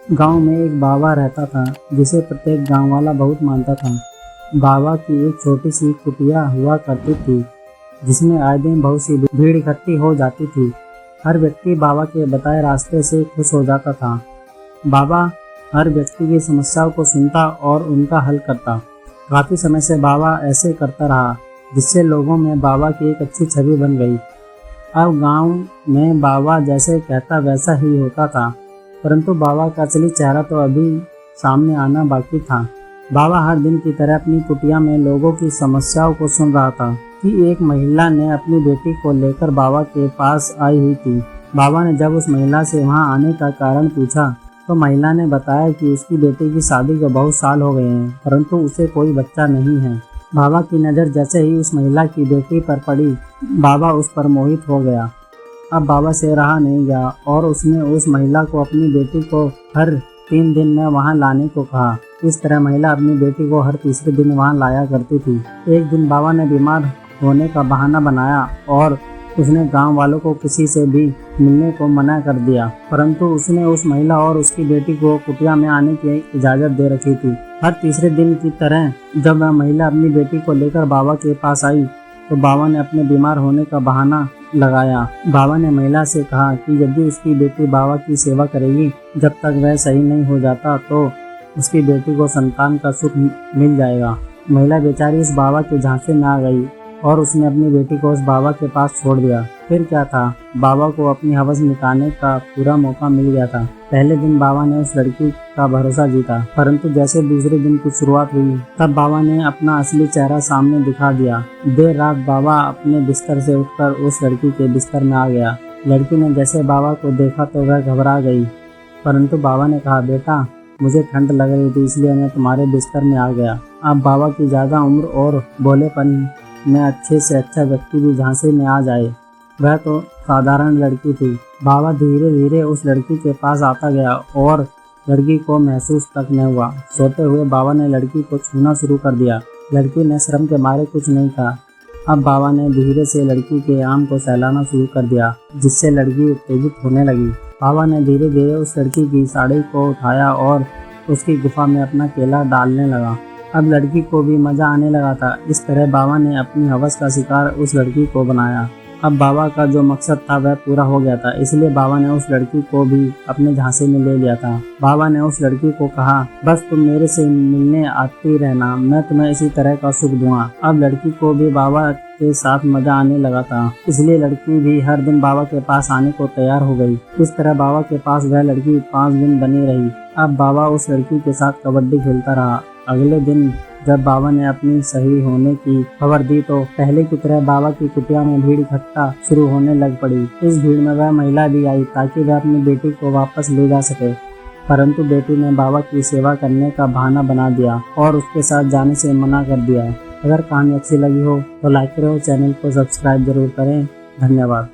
गांव में एक बाबा रहता था जिसे प्रत्येक गांव वाला बहुत मानता था। बाबा की एक छोटी सी कुटिया हुआ करती थी जिसमें आए दिन बहुत सी भीड़ इकट्ठी हो जाती थी। हर व्यक्ति बाबा के बताए रास्ते से खुश हो जाता था। बाबा हर व्यक्ति की समस्याओं को सुनता और उनका हल करता। काफी समय से बाबा ऐसे करता रहा जिससे लोगों में बाबा की एक अच्छी छवि बन गई। अब गांव में बाबा जैसे कहता वैसा ही होता था, परंतु बाबा का असली चेहरा तो अभी सामने आना बाकी था। बाबा हर दिन की तरह अपनी कुटिया में लोगों की समस्याओं को सुन रहा था कि एक महिला ने अपनी बेटी को लेकर बाबा के पास आई हुई थी। बाबा ने जब उस महिला से वहां आने का कारण पूछा तो महिला ने बताया कि उसकी बेटी की शादी को बहुत साल हो गए हैं, परंतु उसे कोई बच्चा नहीं है। बाबा की नज़र जैसे ही उस महिला की बेटी पर पड़ी, बाबा उस पर मोहित हो गया। अब बाबा से रहा नहीं गया और उसने उस महिला को अपनी बेटी को हर 3 दिन में वहां लाने को कहा। इस तरह महिला अपनी बेटी को हर तीसरे दिन वहां लाया करती थी। एक दिन बाबा ने बीमार होने का बहाना बनाया और उसने गांव वालों को किसी से भी मिलने को मना कर दिया, परंतु उसने उस महिला और उसकी बेटी को कुटिया में आने की इजाज़त दे रखी थी। हर तीसरे दिन की तरह जब वह महिला अपनी बेटी को लेकर बाबा के पास आई तो बाबा ने अपने बीमार होने का बहाना लगाया। बाबा ने महिला से कहा कि यदि उसकी बेटी बाबा की सेवा करेगी, जब तक वह सही नहीं हो जाता तो उसकी बेटी को संतान का सुख मिल जाएगा। महिला बेचारी उस बाबा के झांसे में आ गई और उसने अपनी बेटी को उस बाबा के पास छोड़ दिया। फिर क्या था, बाबा को अपनी हवस मिटाने का पूरा मौका मिल गया था। पहले दिन बाबा ने उस लड़की का भरोसा जीता, परंतु जैसे दूसरे दिन की शुरुआत हुई तब बाबा ने अपना असली चेहरा सामने दिखा दिया। देर रात बाबा अपने बिस्तर से उठकर उस लड़की के बिस्तर में आ गया। लड़की ने जैसे बाबा को देखा तो वह घबरा गई, परंतु बाबा ने कहा, बेटा मुझे ठंड लग रही थी इसलिए मैं तुम्हारे बिस्तर में आ गया। अब बाबा की ज़्यादा उम्र और भोलेपन में अच्छे से अच्छा व्यक्ति भी झांसे में आ जाए, वह तो साधारण लड़की थी। बाबा धीरे धीरे उस लड़की के पास आता गया और लड़की को महसूस तक न हुआ। सोते हुए बाबा ने लड़की को छूना शुरू कर दिया। लड़की ने शर्म के मारे कुछ नहीं कहा। अब बाबा ने धीरे से लड़की के आम को सहलाना शुरू कर दिया, जिससे लड़की उत्तेजित होने लगी। बाबा ने धीरे धीरे उस लड़की की साड़ी को उठाया और उसकी गुफा में अपना केला डालने लगा। अब लड़की को भी मजा आने लगा था। इस तरह बाबा ने अपनी हवस का शिकार उस लड़की को बनाया। अब बाबा का जो मकसद था वह पूरा हो गया था, इसलिए बाबा ने उस लड़की को भी अपने झांसे में ले लिया था। बाबा ने उस लड़की को कहा, बस तुम मेरे से मिलने आती रहना, मैं तुम्हें इसी तरह का सुख दूंगा। अब लड़की को भी बाबा के साथ मजा आने लगा था, इसलिए लड़की भी हर दिन बाबा के पास आने को तैयार हो गई। इस तरह बाबा के पास वह लड़की 5 दिन बनी रही। अब बाबा उस लड़की के साथ कबड्डी खेलता रहा। अगले दिन जब बाबा ने अपनी सही होने की खबर दी तो पहले की तरह बाबा की कुटिया में भीड़ इकट्ठा शुरू होने लग पड़ी। इस भीड़ में वह महिला भी आई ताकि वह अपनी बेटी को वापस ले जा सके, परंतु बेटी ने बाबा की सेवा करने का बहाना बना दिया और उसके साथ जाने से मना कर दिया। अगर कहानी अच्छी लगी हो तो लाइक करें और चैनल को सब्सक्राइब जरूर करें। धन्यवाद।